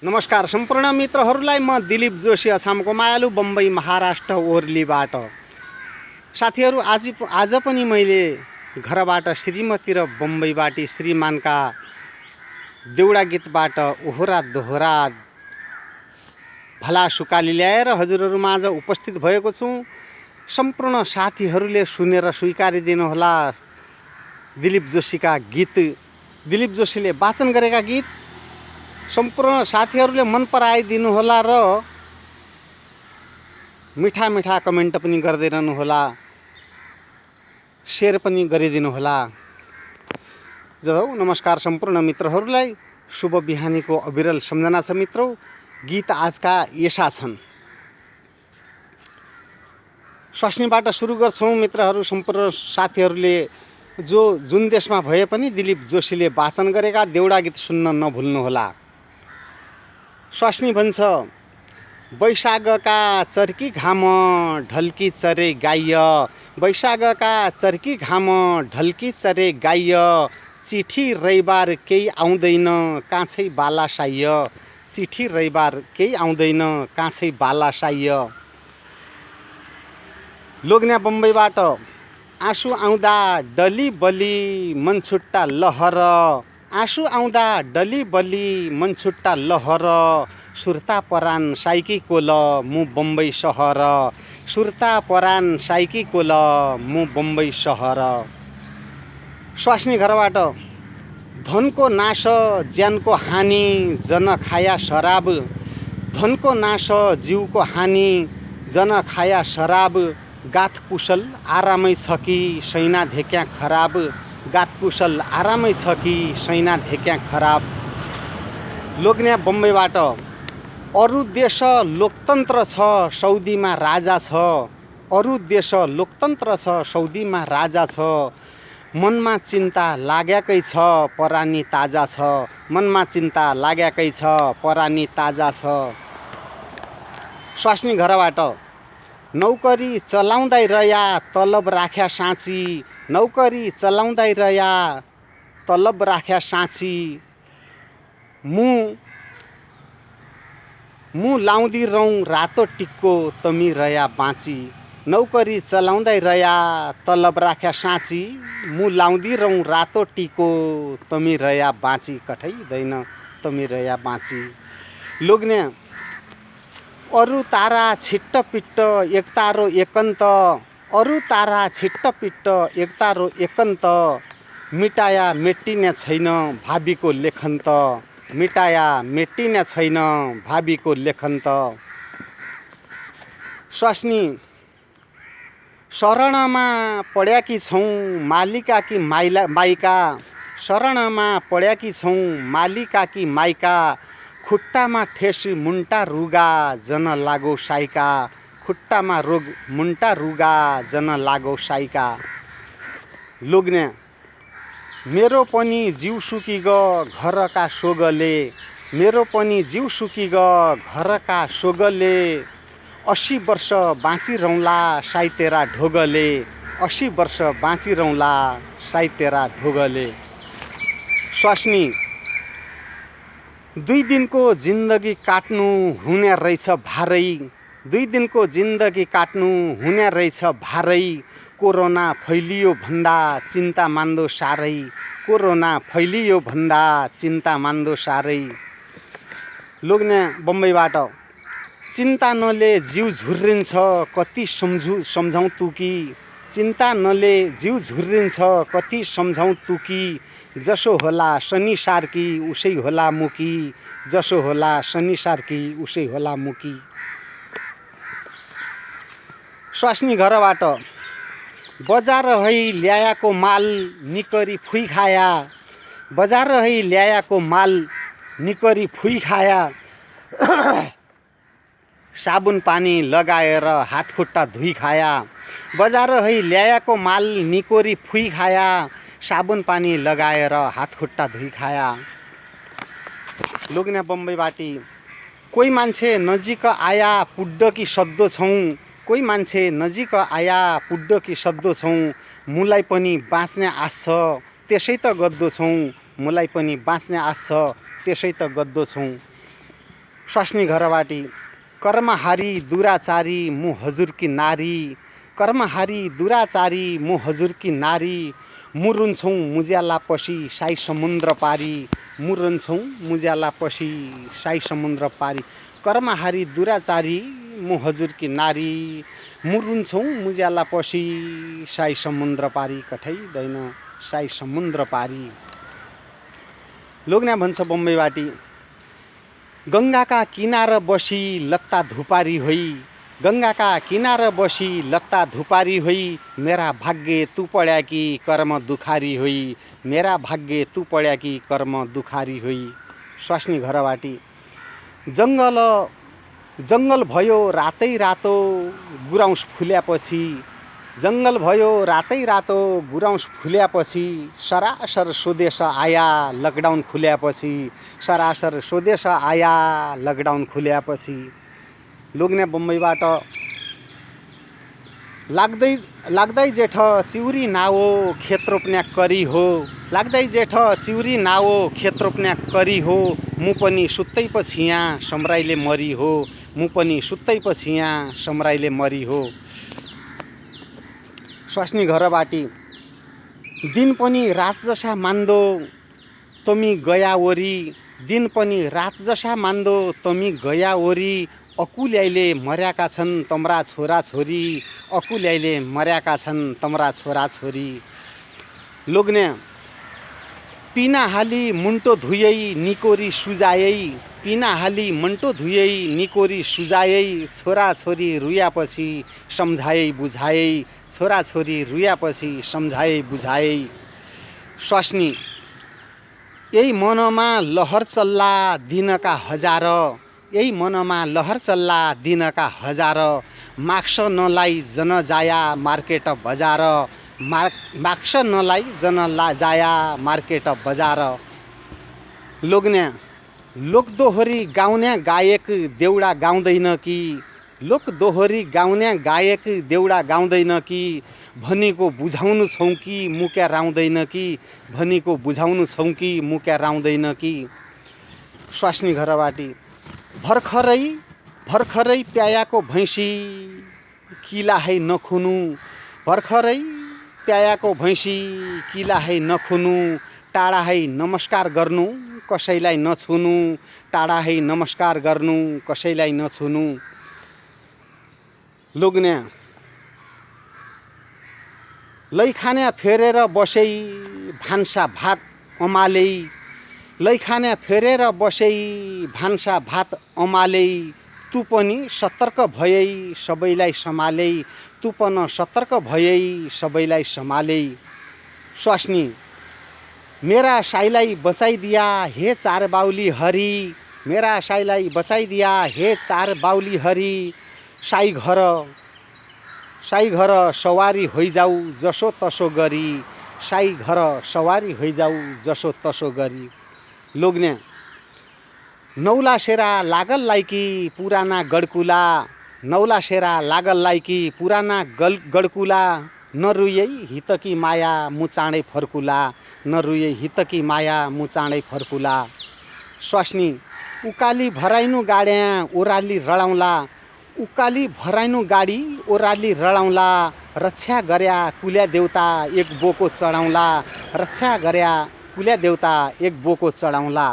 नमस्कार सम्पूर्ण मित्रहरूलाई म दिलीप जोशी अछामको मायालु बम्बई महाराष्ट्र ओर्लीबाट। साथीहरू आज पनि मैले घरबाट श्रीमती र बम्बईबाट श्रीमानका देउडा गीतबाट ओहोरा दोहोरा भला सुकाली ल्याएर हजुरहरूमाझ उपस्थित भएको छु। सम्पूर्ण साथीहरूले सुनेर स्वीकारिदिनुहोला। दिलीप जोशीका गीत, दिलीप जोशीले वाचन गरेका गीत सम्पूर्ण साथीहरूले मन पराइदिनु होला र मिठा मिठा कमेन्ट पनि गर्दै रहनु होला, शेयर पनि गरिदिनु होला। नमस्कार सम्पूर्ण मित्रहरूलाई, शुभ बिहानीको अविरल सम्झना छ मित्रौ। गीत आजका यसा छन्। स्वास्नीबाट सुरु गर्छौँ मित्रहरू। सम्पूर्ण साथीहरूले जुन देशमा भए पनि दिलीप जोशीले वाचन गरेका देउडा गीत सुन्न नभुल्नुहोला। स्वास्नी भन्छ, वैशाखका चर्की घाम ढल्की चरे गाय, वैशाखका चर्की घाम ढल्की चरे गाय, चिठी रविबार केही आउँदैन कान्छै बाला साय, चिठी रविबार केही आउँदैन कान्छै बाला साय। लोग्न्या बम्बईबाट आँसु आउँदा डली बली मन छुट्टा लहर, आँसु आउँदा डली बली मन छुट्टा लहर, सुर्ता परान साइकी कोल मु बम्बई सहर, सुर्ता परान साइकी कोल मु बम्बई सहर। स्वास्नी घरबाट धनको नाश ज्यानको हानि जन खाया शराब, धनको नाश जीवको हानि जन खाया शराब, गाथ कुशल आरामै छ कि सैना धेक्या खराब, गाथ कुशल आरामै छ कि सैना धेक्या खराब। लोग्न्या बम्बईबाट अरू देश लोकतन्त्र छ सौदीमा राजा छ, अरू देश लोकतन्त्र छ सौदीमा राजा छ, मनमा चिन्ता लागेकै छ परानी ताजा छ, मनमा चिन्ता लागेकै छ परानी ताजा छ। स्वास्नी घरबाट नौकरी चलाउँदै रया तलब राख्या साँची, नौकरी चलाउँदै रया तलब राख्या साँची, मु लाउँदी रौँ रातो टिक्को तमी रया बाँची, नौकरी चलाउँदै रया तलब राख्या साँची, मु लाउँदी रौँ रातो टिको तमी रया बाँची, कठैदैन तमी रया बाँची। लोग्न्या अरू तारा छिट्ट पिट्ट एकतारो एकन्त, अरू तारा छिट्ट पिट्ट एकतारो एकन्त, मिटाया मेटिने छैन भावीको लेखन त, मिटाया मेटिने छैन भावीको लेखन त। स्वास्नी शरणमा पढ्याकी छौँ मालिका कि माइका, शरणमा पढ्याकी छौँ मालिका कि माइका, खुट्टामा ठेस मुन्टा रुगा जन लागो साइका, खुट्टामा रोग मुन्टा रुगा जन लागो साइका। लोग्न्या मेरो पनि जिउ सुकी ग घरका सोगले, मेरो पनि जिउ सुकी ग घरका सोगले, 80 वर्ष बाँचिरहँला साई तेरा ढोगले, 80 वर्ष बाँचिरहँला साई तेरा ढोगले। स्वास्नी 2 दिनको जिन्दगी काट्नु हुने रहेछ भारै, 2 दिनको जिन्दगी काट्नु हुने रहेछ भारै, कोरोना फैलियो भन्दा चिन्ता मान्दो साह्रै, कोरोना फैलियो भन्दा चिन्ता मान्दो साह्रै। लोग्न्या बम्बईबाट चिन्ता नले जिउ झुर्रिन्छ कति सम्झौँ तुकी, चिन्ता नले जिउ झुर्रिन्छ कति सम्झौँ तुकी, जसो होला शनि सार्की उसै होला मुकी, जसो होला शनि सार्की उसै होला मुकी। स्वास्नी घरबाट बजार है ल्याएको माल निकरी फुइ खाया, बजार है ल्याएको माल निकरी फुइ खाया, साबुन पानी लगाएर हात खुट्टा धुइ खाया, बजार है ल्याएको माल निकोरी फुइ खाया, साबुन पानी लगाएर हात खुट्टा धुइ खाया। लोग्न्या बम्बईबाटी कोही मान्छे नजिक आया पुड्डकी सद्दो छौँ, कोही मान्छे नजिक आया पुड्डकी सद्दो छौँ, मुलाई पनि बाँच्ने आश छ त्यसै त गद्दो छौँ, मुलाई पनि बाँच्ने आश छ त्यसै त गद्दो छौँ। स्वास्नी घरबाटी कर्महारी दुराचारी मु हजुर की नारी, कर्महारी दुराचारी मु हजुर की नारी, मुरुन्छौँ मुज्याला पसी साई समुद्र पारी, मुरुन्छौँ मुज्याला पसी साई समुद्र पारी, कर्महारी दुराचारी मु हजुर की नारी, मुरुन्छौँ मुज्याला पसी साई समुद्र पारी, कठैदैन साई समुद्र पारी। लोग्ने भन्छ बम्बईबाटी गङ्गाका किनार बसी लत्ता धुपारी होई, गङ्गाका किनार बसी लत्ता धुपारी होई, मेरा भाग्य तू पड्या कि कर्म दुखारी होई, मेरा भाग्य तू पड्या कि कर्म दुखारी होई। स्वास्नी घरबाटी जङ्गल भयो रातै रातो गुराउँस फुल्यापछि, जङ्गल भयो रातै रातो गुराउँस फुल्यापछि, सरासर स्वदेश आया लकडाउन खुल्यापछि, सरासर स्वदेश आया लकडाउन खुल्यापछि। लोग्ने बम्बईबाट लाग्दै जेठ चिउरी नाओ खेत रोप्ने करी हो, लाग्दै जेठ चिउरी नाओ खेत रोप्ने करी हो, मु पनि सुत्तै पछि यहाँ सम्राइले मरी हो, मु पनि सुत्तै पछि यहाँ सम्राइले मरी हो। स्वास्नी घरबाटी दिन पनि रात जसा मान्दो तमी गया वरी, दिन पनि रात जसा मान्दो तमी गया वरी, अकुल्याइले मर्याका छन् तम्रा छोरा छोरी, अकुल्याइले मर्याका छन् तम्रा छोरा छोरी। लोग्ने पिना हाली मुन्टो धुयै निकोरी सुजायै, पिना हाली मुन्टो धुयै निकोरी सुजायै, छोरा छोरी रुयापछि सम्झायै बुझायै, छोरा छोरी रुयापछि सम्झायै बुझायै। स्वास्नी यही मनमा लहर चल्ला दिनका हजार, यही मनमा लहर चल्ला दिनका हजार, माग्छ नलाई जन जाया मार्केट बजार, माग्छ नलाई जन जाया मार्केट बजार। लोग्ने लोकदोहोरी गाउने गायक देउडा गाउँदैन कि, लोकदोहोरी गाउने गायक देउडा गाउँदैन कि, भनीको बुझाउनु छौँ कि मुक्या राउँदैन कि, भनीको बुझाउनु छौँ कि मुक्या राउँदैन कि। स्वास्नी घरबाटी भर्खरै प्यायाको भैँसी किला है नखुनु, भर्खरै प्यायाको भैँसी किला है नखुनु, टाढा है नमस्कार गर्नु कसैलाई नछुनु, टाढा है नमस्कार गर्नु कसैलाई नछुनु। लोग्ने लैखाने फेरेर बसै भान्सा भात अमालै, लैखाने फेरेर बसै भान्सा भात अमालै, तू पनि सतर्क भयै सबैलाई सम्हालै, तू पनि सतर्क भयै सबैलाई सम्हालै। स्वास्नी मेरा साईलाई बचाइदिया हे चार बाउली हरि, मेरा साईलाई बचाइदिया हे चार बाउली हरि, साई घर सवारी होइजाऊ जसो तसो गरी, साई घर सवारी होइजाऊ जसो तसो गरी। लोग्ने नौला सेरा लागल लाइकी पुराना गडकुला, नौला सेरा लागल लाइकी पुराना गडकुला, नरुयै हितकी माया मु चाँडै फर्कुला, नरुयै हितकी माया मु चाँडै फर्कुला। स्वास्नी उकाली भराइनु गाड्या ओराली रडाउँला, उकाली भराइनु गाडी ओराली रडाउँला, रक्षा गर्या कुल्या देउता एक बोको चढाउँला, रक्षा गर्या कुल्या देउता एक बोको चढाउँला।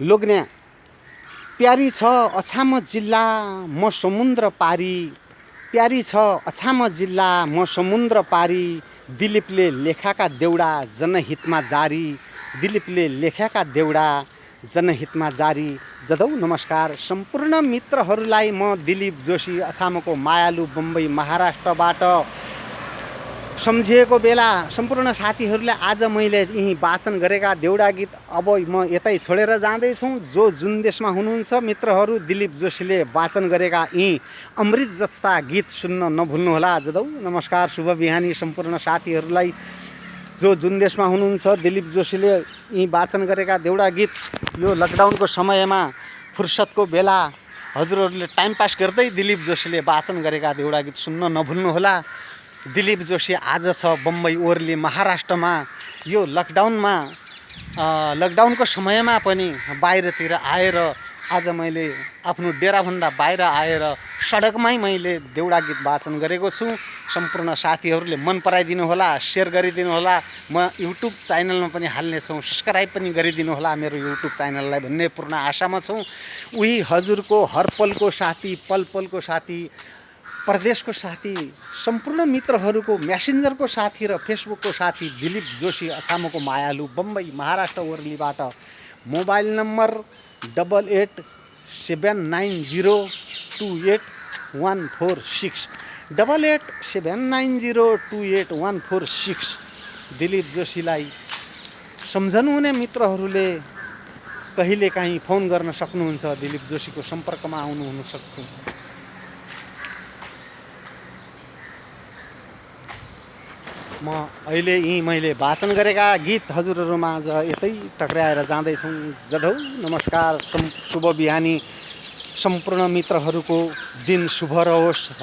लोग्ने प्यारी छ अछाम जिल्ला म समुद्र पारी, प्यारी छ अछाम जिल्ला म समुद्र पारी, दिलीपले लेखाका देउडा जनहितमा जारी, दिलीपले लेखाका देउडा जनहितमा जारी। जदौ नमस्कार सम्पूर्ण मित्रहरूलाई म दिलीप जोशी अछामको मायालु बम्बई महाराष्ट्रबाट सम्झिएको बेला सम्पूर्ण साथीहरूले आज मैले यही वाचन गरेका देउडा गीत अब म यतै छोडेर जाँदैछु। जो जुन देशमा हुनुहुन्छ मित्रहरू दिलीप जोशीले वाचन गरेका यी अमृत जस्ता गीत सुन्न नभुल्नुहोला। जदौ नमस्कार शुभ बिहानी सम्पूर्ण साथीहरूलाई। जो जुन देशमा हुनुहुन्छ दिलीप जोशीले यी वाचन गरेका देउडा गीत यो लकडाउनको समयमा फुर्सदको बेला हजुरहरूले टाइम पास गर्दै दिलीप जोशीले वाचन गरेका देउडा गीत सुन्न नभुल्नुहोला। दिलीप जोशी आज छ बम्बई ओर्ली महाराष्ट्रमा। यो लकडाउनको समयमा पनि बाहिरतिर आएर आज मैले आफ्नो डेराभन्दा बाहिर आएर सडकमै मैले देउडा गीत वाचन गरेको छु। सम्पूर्ण साथीहरूले मन पराइदिनु होला, सेयर गरिदिनु होला। म युट्युब च्यानलमा पनि हाल्नेछौँ, सब्सक्राइब पनि गरिदिनु होला मेरो युट्युब च्यानललाई भन्ने पूर्ण आशामा छौँ। उही हजुरको हरपलको साथी, पल पलको साथी, प्रदेशको साथी, सम्पूर्ण मित्रहरूको म्यासेन्जरको साथी र फेसबुकको साथी दिलीप जोशी अछामको मायालु बम्बई महाराष्ट्र वर्लीबाट। Mobile number 8879028146 8879028146। दिलीप जोशीलाई सम्झनुहुने मित्रहरूले कहिलेकाहीँ फोन गर्न सक्नुहुन्छ, दिलीप जोशीको सम्पर्कमा आउनु हुन सक्छ। म अहिले यी मैले वाचन गरेका गीत हजुरहरूमा आज यतै टक्राएर जाँदैछौँ। जधौ नमस्कार, शुभ बिहानी। सम्पूर्ण मित्रहरूको दिन शुभ रहोस्,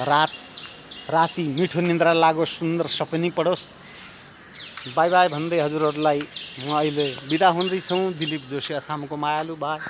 राति मिठो निन्द्रा लागोस्, सुन्दर सपनी पढोस्। बाई बाई भन्दै हजुरहरूलाई म अहिले बिदा हुँदैछौँ। दिलीप जोशी अछामको मायालु बाई।